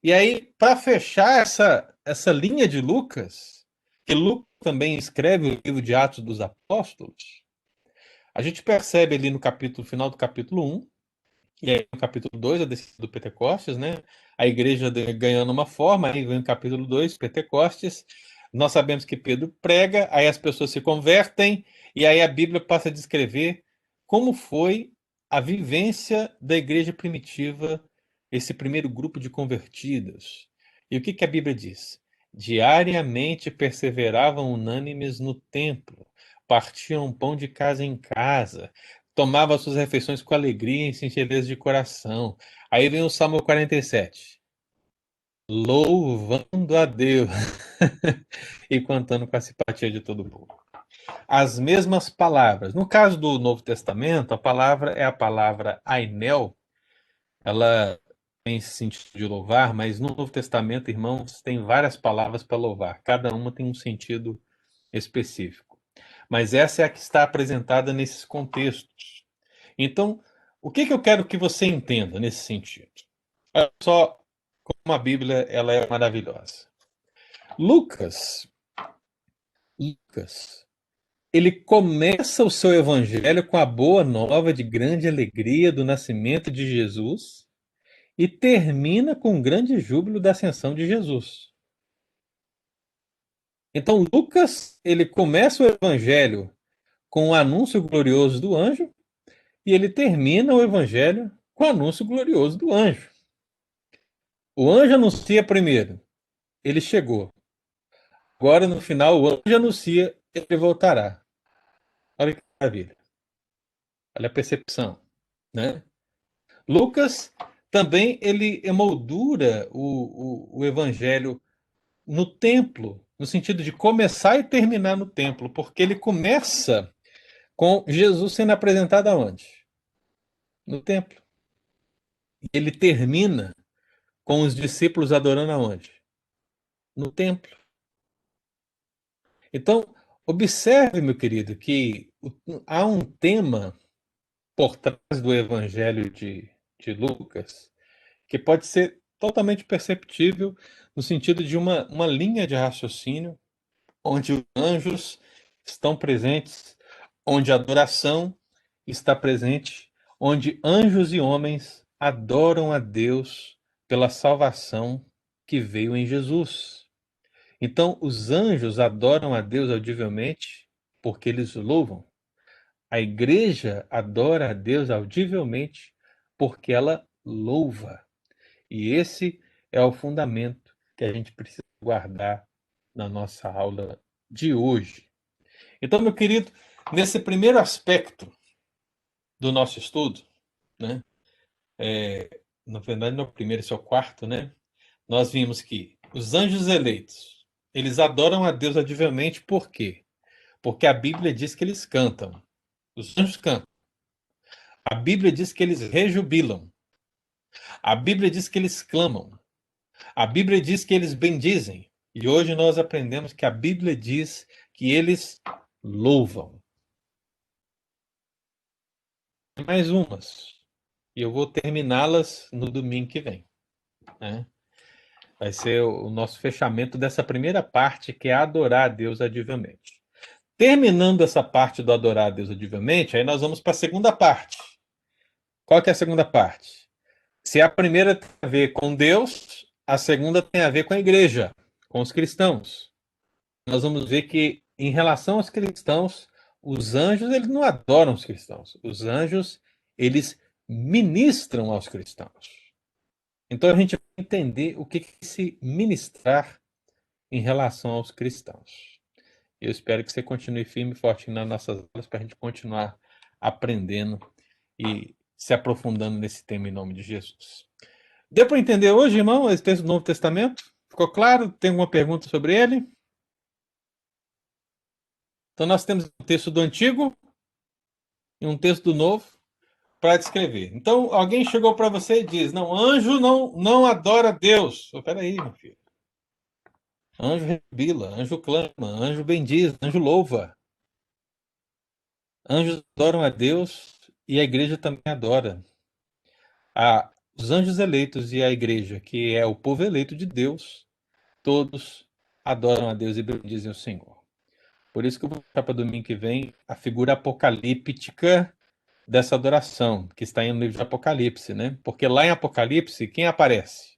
E aí, para fechar essa linha de Lucas, que Lucas também escreve o livro de Atos dos Apóstolos, a gente percebe ali no final do capítulo 1, e aí no capítulo 2, a descida do Pentecostes, né? A igreja ganhando uma forma, aí vem o capítulo 2, Pentecostes. Nós sabemos que Pedro prega, aí as pessoas se convertem, e aí a Bíblia passa a descrever como foi a vivência da igreja primitiva, esse primeiro grupo de convertidos. E o que a Bíblia diz? Diariamente perseveravam unânimes no templo, partiam pão de casa em casa, tomava suas refeições com alegria e sincereza de coração. Aí vem o Salmo 47. Louvando a Deus e contando com a simpatia de todo o povo. As mesmas palavras. No caso do Novo Testamento, a palavra é a palavra ainel. Ela tem esse sentido de louvar, mas no Novo Testamento, irmãos, tem várias palavras para louvar. Cada uma tem um sentido específico. Mas essa é a que está apresentada nesses contextos. Então, o que eu quero que você entenda nesse sentido? Olha só como a Bíblia ela é maravilhosa. Lucas, ele começa o seu evangelho com a boa nova de grande alegria do nascimento de Jesus e termina com grande júbilo da ascensão de Jesus. Então, Lucas, ele começa o evangelho com o anúncio glorioso do anjo e ele termina o evangelho com o anúncio glorioso do anjo. O anjo anuncia primeiro, ele chegou. Agora, no final, o anjo anuncia, ele voltará. Olha que maravilha. Olha a percepção, né? Lucas também, ele emoldura o evangelho no templo, no sentido de começar e terminar no templo, porque ele começa com Jesus sendo apresentado aonde? No templo. E ele termina com os discípulos adorando aonde? No templo. Então, observe, meu querido, que há um tema por trás do Evangelho de Lucas que pode ser totalmente perceptível no sentido de uma linha de raciocínio onde os anjos estão presentes, onde a adoração está presente, onde anjos e homens adoram a Deus pela salvação que veio em Jesus. Então, os anjos adoram a Deus audivelmente porque eles louvam. A igreja adora a Deus audivelmente porque ela louva. E esse é o fundamento que a gente precisa guardar na nossa aula de hoje. Então, meu querido, nesse primeiro aspecto do nosso estudo, né? Na verdade, não é o primeiro, esse é o quarto, né? Nós vimos que os anjos eleitos, eles adoram a Deus audivelmente, por quê? Porque a Bíblia diz que eles cantam. Os anjos cantam. A Bíblia diz que eles rejubilam. A Bíblia diz que eles clamam. A Bíblia diz que eles bendizem. E hoje nós aprendemos que a Bíblia diz que eles louvam. Mais umas. E eu vou terminá-las no domingo que vem, né? Vai ser o nosso fechamento dessa primeira parte, que é adorar a Deus audivelmente. Terminando essa parte do adorar a Deus audivelmente, aí nós vamos para a segunda parte. Qual que é a segunda parte? Se a primeira tem a ver com Deus, a segunda tem a ver com a igreja, com os cristãos. Nós vamos ver que, em relação aos cristãos, os anjos eles não adoram os cristãos. Os anjos, eles ministram aos cristãos. Então a gente vai entender o que é esse ministrar em relação aos cristãos. Eu espero que você continue firme e forte nas nossas aulas para a gente continuar aprendendo e se aprofundando nesse tema em nome de Jesus. Deu para entender hoje, irmão, esse texto do Novo Testamento? Ficou claro? Tem alguma pergunta sobre ele? Então nós temos um texto do Antigo e um texto do Novo para descrever. Então alguém chegou para você e diz: não, anjo não adora Deus. Espera aí, meu filho. Anjo rebila, anjo clama, anjo bendiz, anjo louva. Anjos adoram a Deus e a igreja também adora. Os anjos eleitos e a igreja, que é o povo eleito de Deus, todos adoram a Deus e bendizem o Senhor. Por isso que eu vou deixar para domingo que vem a figura apocalíptica dessa adoração, que está no livro de Apocalipse, né? Porque lá em Apocalipse, quem aparece?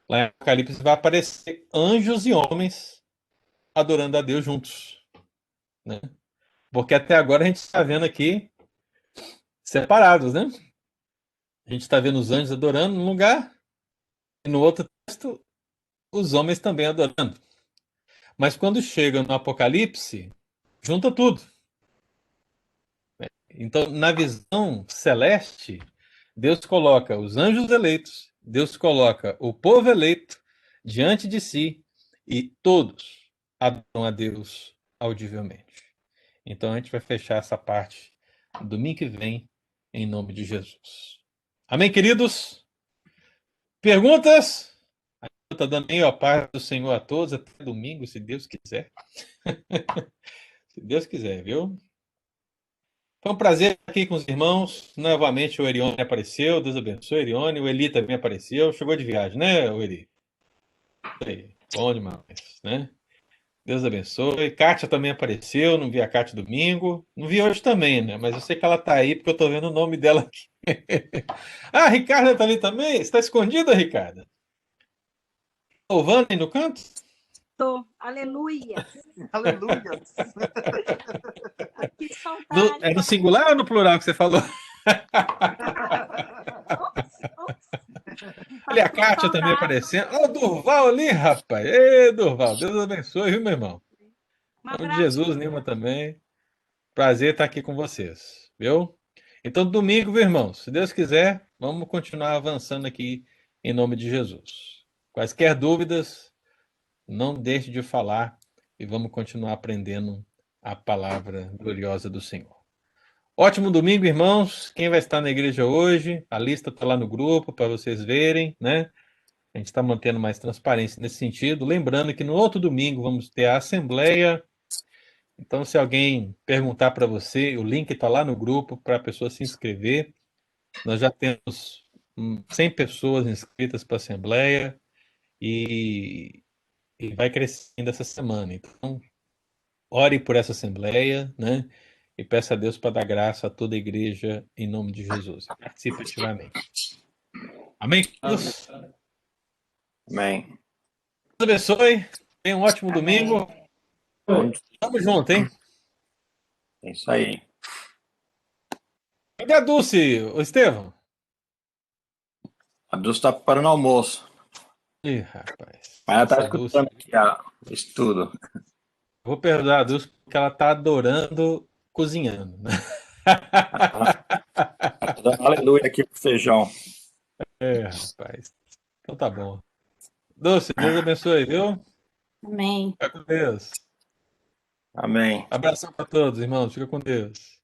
Lá em Apocalipse vai aparecer anjos e homens adorando a Deus juntos, né? Porque até agora a gente está vendo aqui separados, né? A gente está vendo os anjos adorando num lugar e no outro texto os homens também adorando. Mas quando chega no Apocalipse, junta tudo. Então, na visão celeste, Deus coloca os anjos eleitos, Deus coloca o povo eleito diante de si e todos adoram a Deus audivelmente. Então, a gente vai fechar essa parte no domingo que vem, em nome de Jesus. Amém, queridos? Perguntas? Está dando aí a paz do Senhor a todos até domingo, se Deus quiser. Se Deus quiser, viu? Foi um prazer estar aqui com os irmãos. Novamente o Erione apareceu. Deus abençoe, Erione. O Eli também apareceu. Chegou de viagem, né, o Eli? Aí, bom demais, né? Deus abençoe. Kátia também apareceu. Não vi a Kátia domingo. Não vi hoje também, né? Mas eu sei que ela está aí porque eu estou vendo o nome dela aqui. Ah, a Ricarda está ali também? Você está escondida, Ricarda? Louvando aí no canto? Tô. Aleluia. Aleluia. Que saudade. É no singular ou no plural que você falou? Olha a Kátia também aparecendo. Olha o Durval ali, rapaz. Ei, Durval, Deus abençoe, viu, meu irmão? Em nome de Jesus, Nilma também. Prazer estar aqui com vocês, viu? Então, domingo, viu, irmãos? Se Deus quiser, vamos continuar avançando aqui em nome de Jesus. Quaisquer dúvidas, não deixe de falar e vamos continuar aprendendo a palavra gloriosa do Senhor. Ótimo domingo, irmãos. Quem vai estar na igreja hoje? A lista está lá no grupo para vocês verem, né? A gente está mantendo mais transparência nesse sentido. Lembrando que no outro domingo vamos ter a assembleia. Então, se alguém perguntar para você, o link está lá no grupo para a pessoa se inscrever. Nós já temos 100 pessoas inscritas para a assembleia e vai crescendo essa semana. Então, ore por essa assembleia, né? E peça a Deus para dar graça a toda a igreja em nome de Jesus. Participe ativamente. Amém? Deus Amém. abençoe. Tenha um ótimo domingo. Tamo junto, hein? É isso aí. Cadê a Dulce, ô Estevão? A Dulce está preparando almoço. Ih, rapaz. Mas ela está Essa Dulce. escutando aqui isso tudo. Vou perdoar a Dulce porque ela tá adorando cozinhando, né? Ela tá dando aleluia aqui pro feijão. É, rapaz. Então tá bom. Dulce, Deus abençoe, viu? Amém. Fica com Deus. Amém. Abração para todos, irmãos. Fica com Deus.